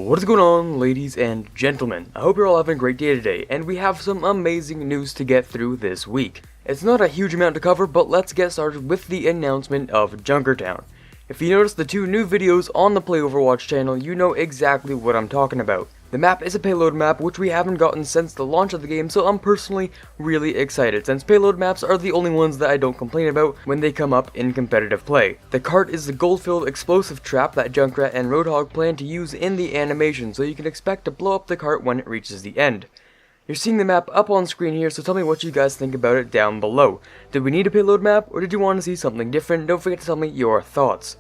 What is going on, ladies and gentlemen? I hope you're all having a great day today, and we have some amazing news to get through this week. It's not a huge amount to cover, but let's get started with the announcement of Junkertown. If you notice the two new videos on the Play Overwatch channel, you know exactly what I'm talking about. The map is a payload map, which we haven't gotten since the launch of the game, so I'm personally really excited, since payload maps are the only ones that I don't complain about when they come up in competitive play. The cart is the gold-filled explosive trap that Junkrat and Roadhog plan to use in the animation, so you can expect to blow up the cart when it reaches the end. You're seeing the map up on screen here, so tell me what you guys think about it down below. Did we need a payload map, or did you want to see something different? Don't forget to tell me your thoughts.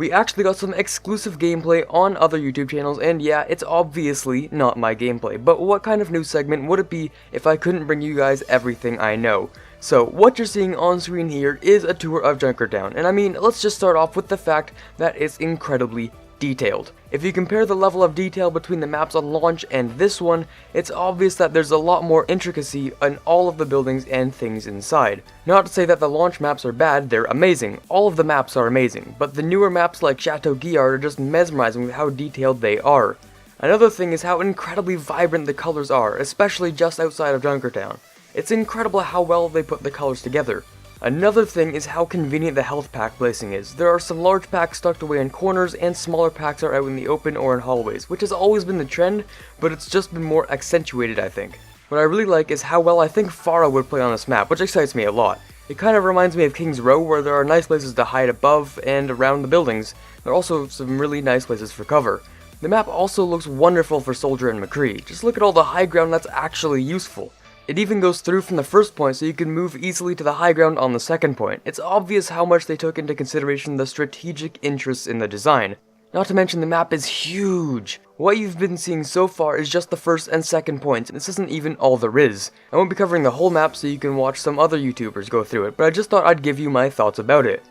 We actually got some exclusive gameplay on other YouTube channels, and yeah, it's obviously not my gameplay, but what kind of news segment would it be if I couldn't bring you guys everything I know? So, what you're seeing on screen here is a tour of Junkertown, and I mean, let's just start off with the fact that it's incredibly detailed. If you compare the level of detail between the maps on launch and this one, it's obvious that there's a lot more intricacy in all of the buildings and things inside. Not to say that the launch maps are bad, they're amazing. All of the maps are amazing, but the newer maps like Chateau Guillard are just mesmerizing with how detailed they are. Another thing is how incredibly vibrant the colors are, especially just outside of Junkertown. It's incredible how well they put the colors together. Another thing is how convenient the health pack placing is. There are some large packs tucked away in corners, and smaller packs are out in the open or in hallways, which has always been the trend, but it's just been more accentuated, I think. What I really like is how well I think Pharah would play on this map, which excites me a lot. It kind of reminds me of King's Row, where there are nice places to hide above and around the buildings. There are also some really nice places for cover. The map also looks wonderful for Soldier and McCree. Just look at all the high ground that's actually useful. It even goes through from the first point, so you can move easily to the high ground on the second point. It's obvious how much they took into consideration the strategic interests in the design. Not to mention the map is huge. What you've been seeing so far is just the first and second points, and this isn't even all there is. I won't be covering the whole map so you can watch some other YouTubers go through it, but I just thought I'd give you my thoughts about it.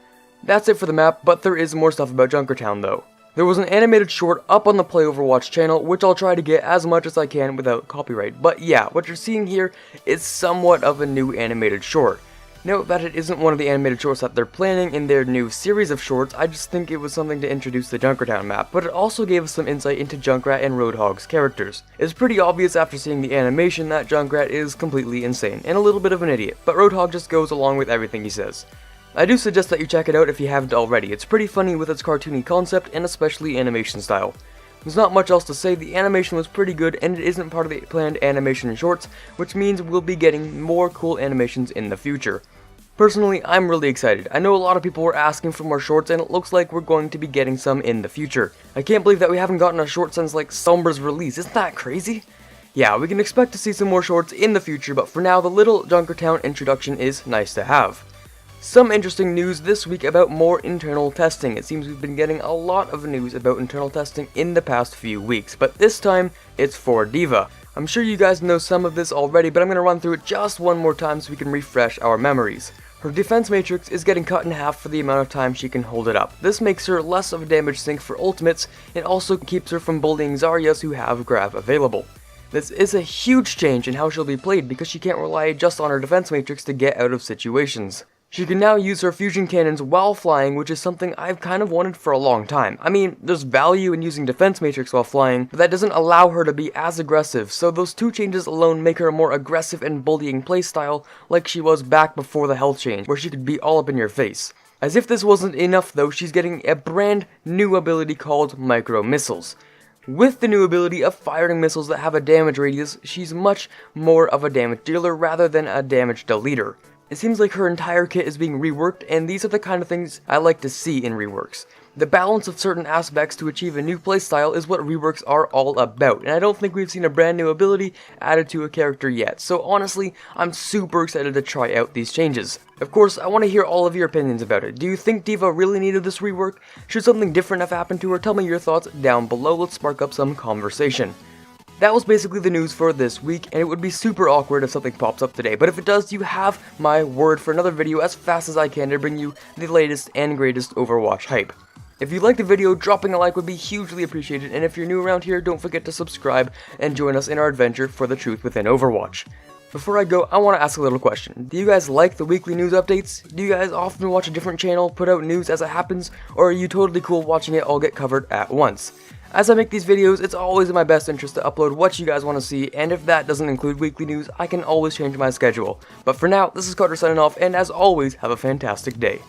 That's it for the map, but there is more stuff about Junkertown though. There was an animated short up on the Play Overwatch channel, which I'll try to get as much as I can without copyright. But yeah, what you're seeing here is somewhat of a new animated short. Note that it isn't one of the animated shorts that they're planning in their new series of shorts. I just think it was something to introduce the Junkertown map, but it also gave us some insight into Junkrat and Roadhog's characters. It's pretty obvious after seeing the animation that Junkrat is completely insane and a little bit of an idiot, but Roadhog just goes along with everything he says. I do suggest that you check it out if you haven't already. It's pretty funny with its cartoony concept and especially animation style. There's not much else to say. The animation was pretty good, and it isn't part of the planned animation shorts, which means we'll be getting more cool animations in the future. Personally, I'm really excited. I know a lot of people were asking for more shorts, and it looks like we're going to be getting some in the future. I can't believe that we haven't gotten a short since like Sombra's release. Isn't that crazy? Yeah, we can expect to see some more shorts in the future, but for now, the little Junkertown introduction is nice to have. Some interesting news this week about more internal testing. It seems we've been getting a lot of news about internal testing in the past few weeks, but this time, it's for D.VA. I'm sure you guys know some of this already, but I'm going to run through it just one more time so we can refresh our memories. Her defense matrix is getting cut in half for the amount of time she can hold it up. This makes her less of a damage sink for ultimates, and also keeps her from bullying Zaryas who have Grav available. This is a huge change in how she'll be played because she can't rely just on her defense matrix to get out of situations. She can now use her fusion cannons while flying, which is something I've kind of wanted for a long time. I mean, there's value in using defense matrix while flying, but that doesn't allow her to be as aggressive, so those two changes alone make her a more aggressive and bullying playstyle like she was back before the health change, where she could be all up in your face. As if this wasn't enough though, she's getting a brand new ability called Micro Missiles. With the new ability of firing missiles that have a damage radius, she's much more of a damage dealer rather than a damage deleter. It seems like her entire kit is being reworked, and these are the kind of things I like to see in reworks. The balance of certain aspects to achieve a new playstyle is what reworks are all about, and I don't think we've seen a brand new ability added to a character yet, so honestly, I'm super excited to try out these changes. Of course, I want to hear all of your opinions about it. Do you think D.VA really needed this rework? Should something different have happened to her? Tell me your thoughts down below. Let's spark up some conversation. That was basically the news for this week, and it would be super awkward if something pops up today, but if it does, you have my word for another video as fast as I can to bring you the latest and greatest Overwatch hype. If you liked the video, dropping a like would be hugely appreciated, and if you're new around here, don't forget to subscribe and join us in our adventure for the truth within Overwatch. Before I go, I want to ask a little question. Do you guys like the weekly news updates? Do you guys often watch a different channel put out news as it happens, or are you totally cool watching it all get covered at once? As I make these videos, it's always in my best interest to upload what you guys want to see, and if that doesn't include weekly news, I can always change my schedule. But for now, this is Carter signing off, and as always, have a fantastic day.